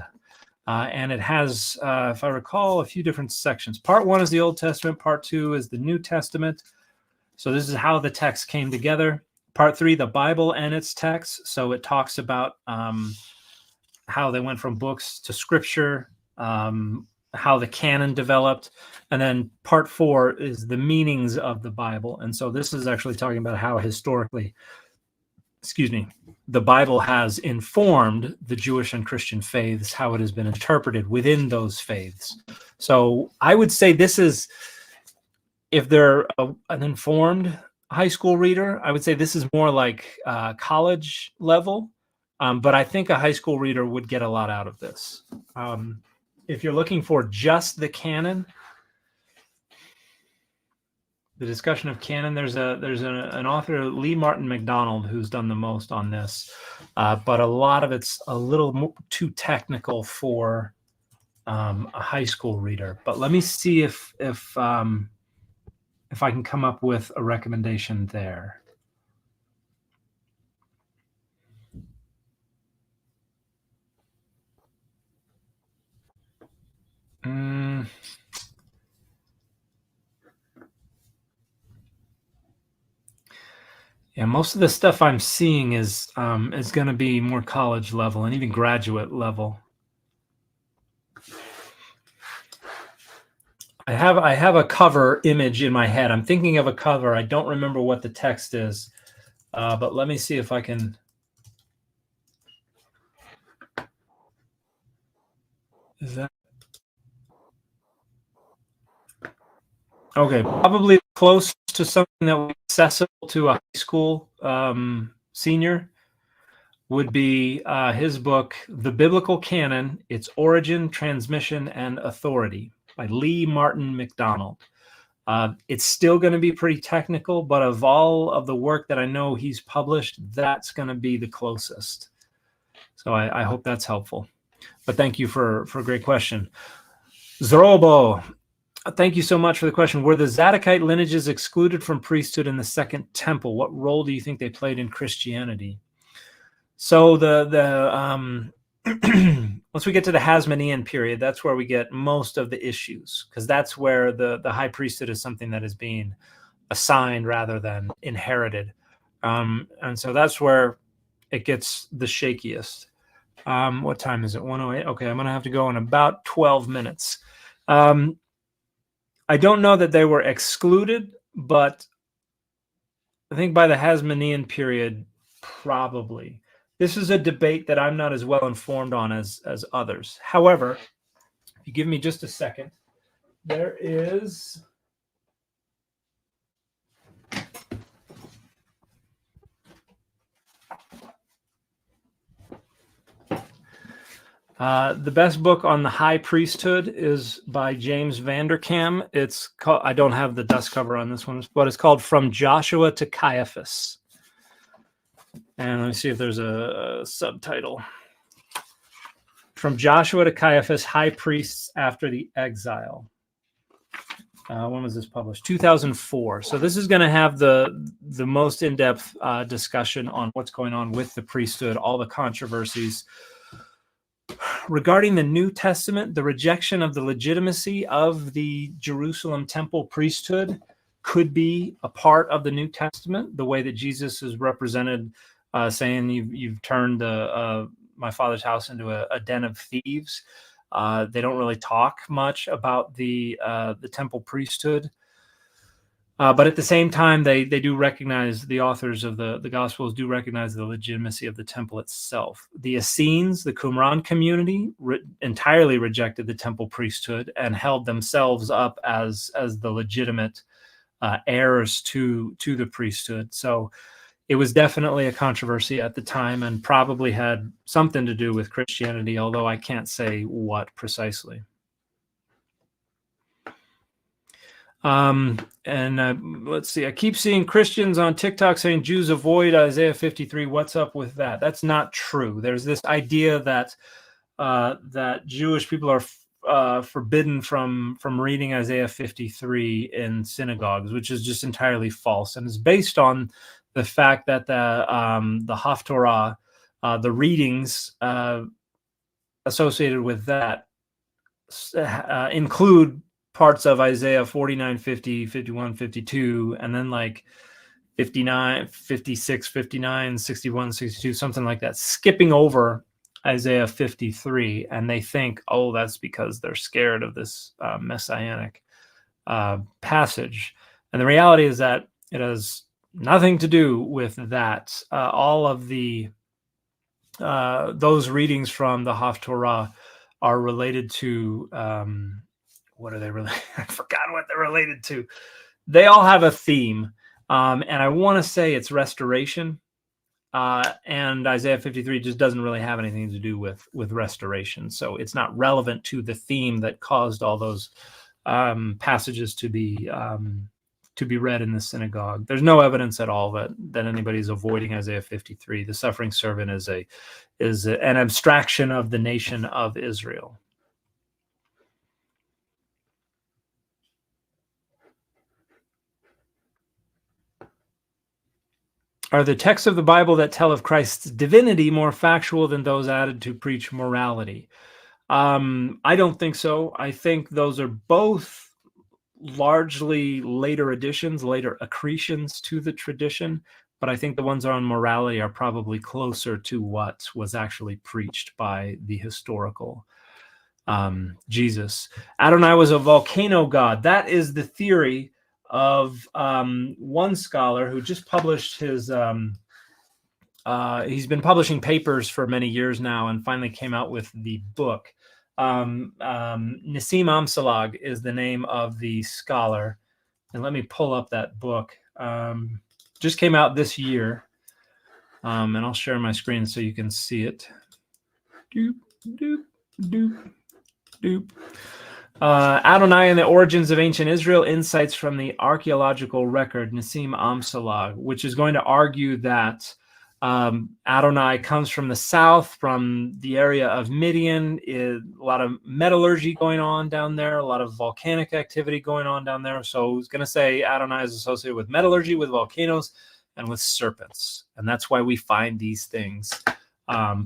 And it has, if I recall, a few different sections. Part 1 is the Old Testament. Part 2 is the New Testament. So this is how the text came together. Part 3, the Bible and its texts. So it talks about how they went from books to scripture, how the canon developed. And then part 4 is the meanings of the Bible. And so this is actually talking about how historically, the Bible has informed the Jewish and Christian faiths, how it has been interpreted within those faiths. So I would say this is, if they're an informed high school reader, I would say this is more like college level. But I think a high school reader would get a lot out of this. If you're looking for just the canon, the discussion of canon, there's an author, Lee Martin McDonald, who's done the most on this, but a lot of it's a little too technical for a high school reader. But let me see if I can come up with a recommendation there. Yeah, most of the stuff I'm seeing is going to be more college level and even graduate level. I have a cover image in my head. I'm thinking of a cover. I don't remember what the text is, but let me see if I can. Is that okay? Probably close to something that would be accessible to a high school senior would be his book, The Biblical Canon, Its Origin, Transmission, and Authority, by Lee Martin McDonald. It's still going to be pretty technical, but of all of the work that I know he's published, that's going to be the closest. So I hope that's helpful. But thank you for a great question. Zorobo, thank you so much for the question. Were the Zadokite lineages excluded from priesthood in the Second Temple? What role do you think they played in Christianity? So once we get to the Hasmonean period, that's where we get most of the issues, because that's where the high priesthood is something that is being assigned rather than inherited. And so that's where it gets the shakiest. What time is it? 1:08. Okay, I'm going to have to go in about 12 minutes. I don't know that they were excluded, but I think by the Hasmonean period, probably. This is a debate that I'm not as well informed on as others. However, if you give me just a second, there is... the best book on the high priesthood is by James Vanderkam. It's called, I don't have the dust cover on this one, but it's called From Joshua to Caiaphas. And let me see if there's a subtitle. From Joshua to Caiaphas, High Priests After the Exile. When was this published? 2004. So this is going to have the most in-depth discussion on what's going on with the priesthood, all the controversies. Regarding the New Testament, the rejection of the legitimacy of the Jerusalem temple priesthood could be a part of the New Testament, the way that Jesus is represented, saying you've turned my Father's house into a den of thieves. They don't really talk much about the temple priesthood. But at the same time, they do recognize, the authors of the Gospels do recognize the legitimacy of the temple itself. The Essenes, the Qumran community, entirely rejected the temple priesthood and held themselves up as the legitimate heirs to the priesthood. So it was definitely a controversy at the time and probably had something to do with Christianity, although I can't say what precisely. Let's see. I keep seeing Christians on TikTok saying Jews avoid Isaiah 53. What's up with that? That's not true. There's this idea that that Jewish people are forbidden from reading Isaiah 53 in synagogues, which is just entirely false, and is based on the fact that the Haftorah, the readings associated with that, include parts of Isaiah 49, 50, 51, 52, and then like 59, 56, 59, 61, 62, something like that, skipping over Isaiah 53. And they think, oh, that's because they're scared of this messianic passage. And the reality is that it has nothing to do with that. All of the those readings from the Haftorah are related to what are they related? I forgot what they're related to. They all have a theme, and I want to say it's restoration. And Isaiah 53 just doesn't really have anything to do with restoration, so it's not relevant to the theme that caused all those passages to be read in the synagogue. There's no evidence at all that anybody's avoiding Isaiah 53. The suffering servant is an abstraction of the nation of Israel. Are the texts of the Bible that tell of Christ's divinity more factual than those added to preach morality? I don't think so. I think those are both largely later additions, later accretions to the tradition, but I think the ones on morality are probably closer to what was actually preached by the historical Jesus. Adonai was a volcano god. That is the theory of one scholar who just published his he's been publishing papers for many years now and finally came out with the book. Nassim Amsalag is the name of the scholar, and let me pull up that book. Just came out this year, and I'll share my screen so you can see it. Doop, doop, doop, doop. Adonai and the Origins of Ancient Israel, Insights from the Archaeological Record, Nassim Amsalag, which is going to argue that Adonai comes from the south, from the area of Midian. A lot of metallurgy going on down there, a lot of volcanic activity going on down there. So he's going to say Adonai is associated with metallurgy, with volcanoes, and with serpents. And that's why we find these things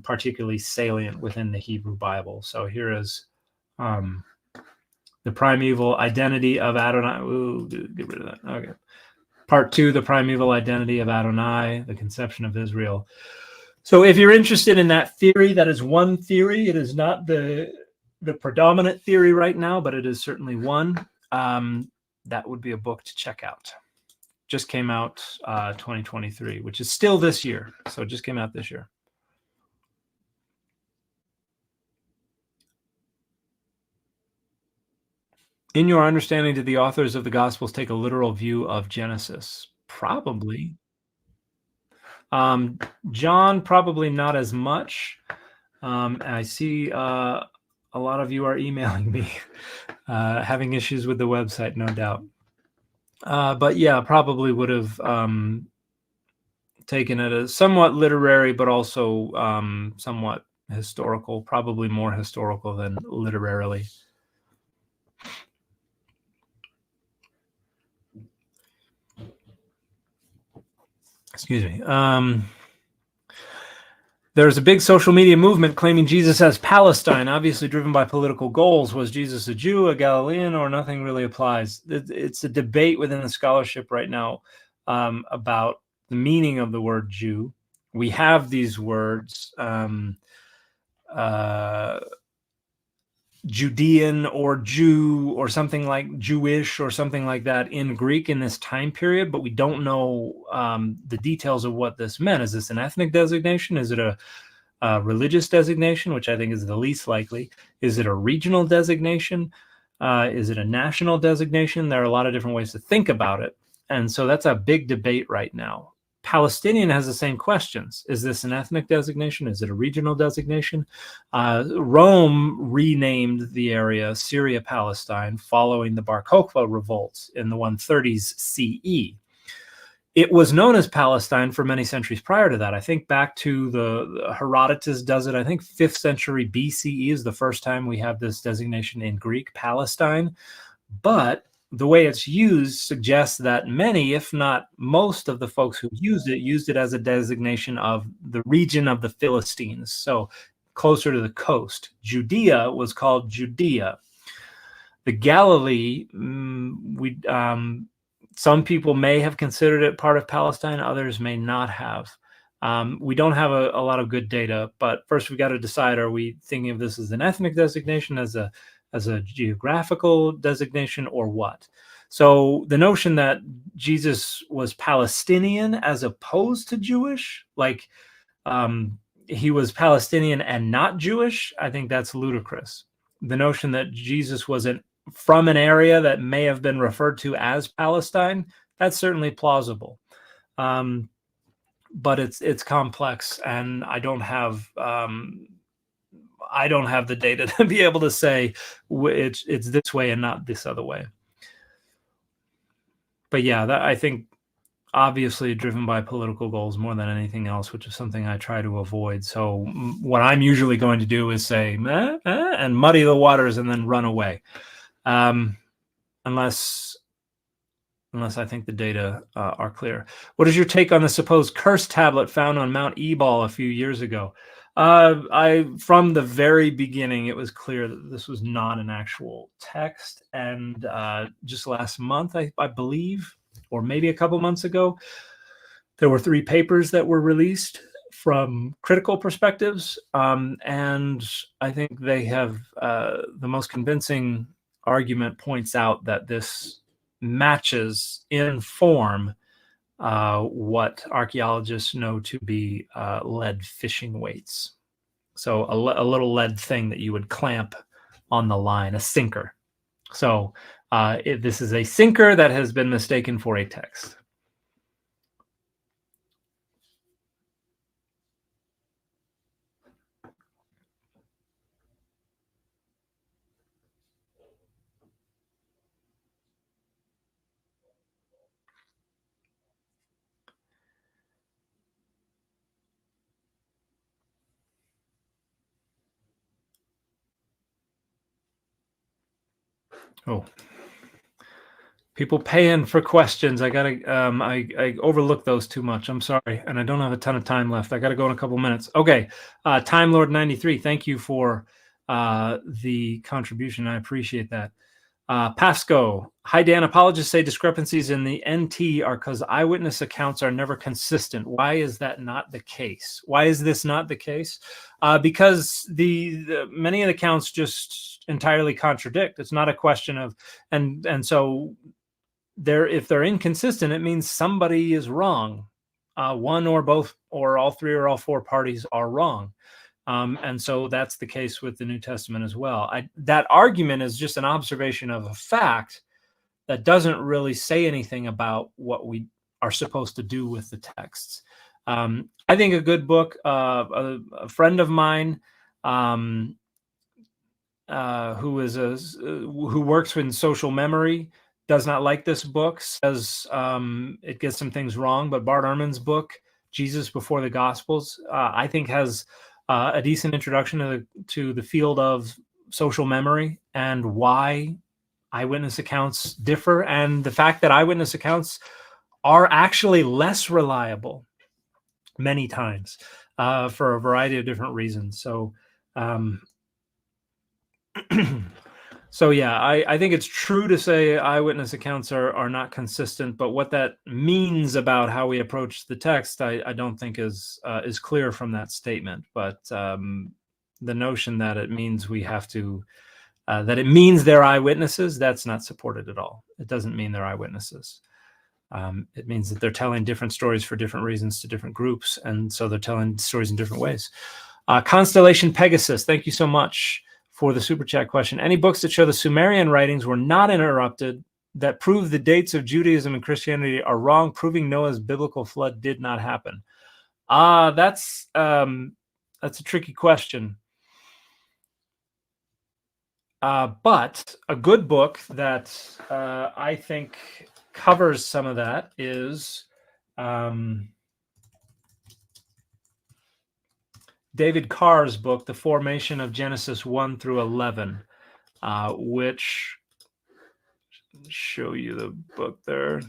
particularly salient within the Hebrew Bible. So here is the primeval identity of Adonai. Ooh, get rid of that. Okay. Part 2, the primeval identity of Adonai, the conception of Israel. So if you're interested in that theory, that is one theory. It is not the predominant theory right now, but it is certainly one. That would be a book to check out. Just came out 2023, which is still this year. So it just came out this year. In your understanding, did the authors of the Gospels take a literal view of Genesis? Probably. John, probably not as much. I see a lot of you are emailing me, having issues with the website, no doubt. But yeah, probably would have taken it as somewhat literary, but also somewhat historical, probably more historical than literarily. Excuse me. There's a big social media movement claiming Jesus as Palestine, obviously driven by political goals. Was Jesus a Jew, a Galilean, or nothing really applies? It's a debate within the scholarship right now about the meaning of the word Jew. We have these words, Judean or Jew or something like Jewish or something like that in Greek in this time period, but we don't know the details of what this meant. Is this an ethnic designation? Is it a religious designation, which I think is the least likely? Is it a regional designation? Is it a national designation? There are a lot of different ways to think about it. And so that's a big debate right now. Palestinian has the same questions. Is this an ethnic designation? Is it a regional designation? Rome renamed the area Syria Palestine following the Bar Kokhba revolts in the 130s CE. It was known as Palestine for many centuries prior to that. I think back to the Herodotus does it. I think 5th century BCE is the first time we have this designation in Greek, Palestine. But the way it's used suggests that many, if not most of the folks who used it as a designation of the region of the Philistines. So closer to the coast. Judea was called Judea. The Galilee, some people may have considered it part of Palestine, others may not have. We don't have a lot of good data, but first we got to decide, are we thinking of this as an ethnic designation, as a geographical designation, or what? So the notion that Jesus was Palestinian as opposed to Jewish, like he was Palestinian and not Jewish, I think that's ludicrous. The notion that Jesus was from an area that may have been referred to as Palestine, that's certainly plausible. But it's complex, and I don't have the data to be able to say it's this way and not this other way. But yeah, I think obviously driven by political goals more than anything else, which is something I try to avoid. So what I'm usually going to do is say and muddy the waters and then run away, unless I think the data are clear. What is your take on the supposed curse tablet found on Mount Ebal a few years ago? From the very beginning, it was clear that this was not an actual text. And just last month, I believe, or maybe a couple months ago, there were 3 papers that were released from critical perspectives. And I think they have the most convincing argument points out that this matches in form what archaeologists know to be lead fishing weights. So a little lead thing that you would clamp on the line, a sinker. So this is a sinker that has been mistaken for a text. Oh, people paying for questions. I gotta. I overlooked those too much. I'm sorry, and I don't have a ton of time left. I gotta go in a couple minutes. Okay, Time Lord 93. Thank you for the contribution. I appreciate that. Pasco, hi Dan. Apologists say discrepancies in the NT are because eyewitness accounts are never consistent. Why is that not the case? Why is this not the case? Because the many of the accounts just entirely contradict. It's not a question of and so if they're inconsistent, it means somebody is wrong. One or both or all three or all four parties are wrong. And so that's the case with the New Testament as well. That argument is just an observation of a fact that doesn't really say anything about what we are supposed to do with the texts. I think a good book, a friend of mine who works in social memory does not like this book, says it gets some things wrong, but Bart Ehrman's book, Jesus Before the Gospels, I think has a decent introduction to the field of social memory and why eyewitness accounts differ, and the fact that eyewitness accounts are actually less reliable many times for a variety of different reasons. So, so yeah, I think it's true to say eyewitness accounts are not consistent, but what that means about how we approach the text, I don't think is clear from that statement. But the notion that it means we have to, that it means they're eyewitnesses, that's not supported at all. It doesn't mean they're eyewitnesses. It means that they're telling different stories for different reasons to different groups, and so they're telling stories in different ways. Constellation Pegasus, thank you so much for the super chat question. Any books that show the Sumerian writings were not interrupted, that prove the dates of Judaism and Christianity are wrong, proving Noah's biblical flood did not happen? That's a tricky question. But a good book that I think covers some of that is David Carr's book, The Formation of Genesis 1 through 11, which, show you the book there.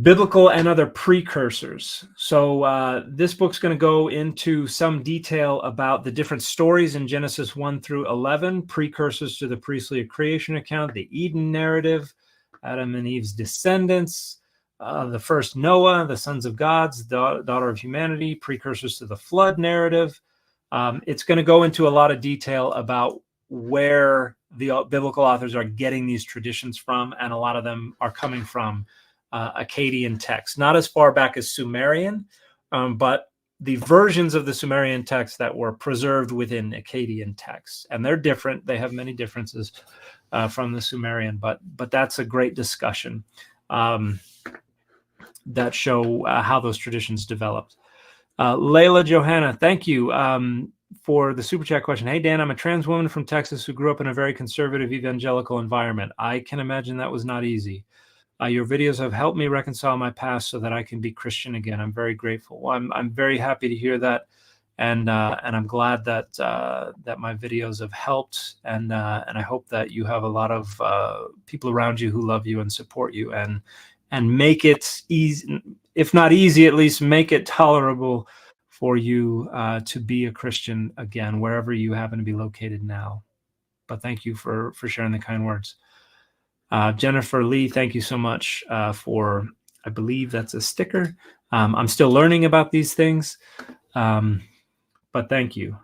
Biblical and Other Precursors. So this book's going to go into some detail about the different stories in Genesis 1 through 11, precursors to the priestly creation account, the Eden narrative, Adam and Eve's descendants, the first Noah, the sons of gods, daughter of humanity, precursors to the flood narrative. It's going to go into a lot of detail about where the biblical authors are getting these traditions from, and a lot of them are coming from Akkadian texts, not as far back as Sumerian, but the versions of the Sumerian texts that were preserved within Akkadian texts, and they're different. They have many differences from the Sumerian, but that's a great discussion that show how those traditions developed. Layla Johanna, thank you for the super chat question. Hey Dan, I'm a trans woman from Texas who grew up in a very conservative evangelical environment. I can imagine that was not easy. Your videos have helped me reconcile my past so that I can be Christian again. I'm very grateful. Well, I'm very happy to hear that, and I'm glad that that my videos have helped, and I hope that you have a lot of people around you who love you and support you, and make it easy, if not easy, at least make it tolerable for you to be a Christian again, wherever you happen to be located now. But thank you for sharing the kind words. Jennifer Lee, thank you so much for, I believe that's a sticker. I'm still learning about these things, but thank you.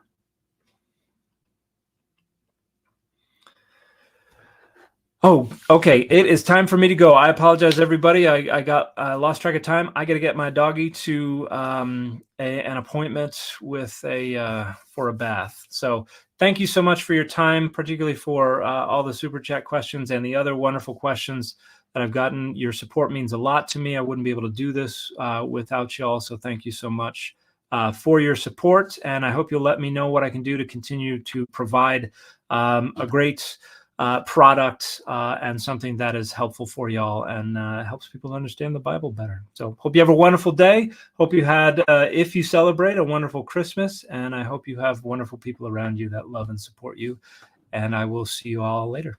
Oh, okay. It is time for me to go. I apologize, everybody. I got lost track of time. I got to get my doggy to an appointment with for a bath. So thank you so much for your time, particularly for all the super chat questions and the other wonderful questions that I've gotten. Your support means a lot to me. I wouldn't be able to do this without y'all. So thank you so much for your support. And I hope you'll let me know what I can do to continue to provide a great product and something that is helpful for y'all and helps people understand the Bible better. So hope you have a wonderful day. Hope you had, if you celebrate, a wonderful Christmas, and I hope you have wonderful people around you that love and support you. And I will see you all later.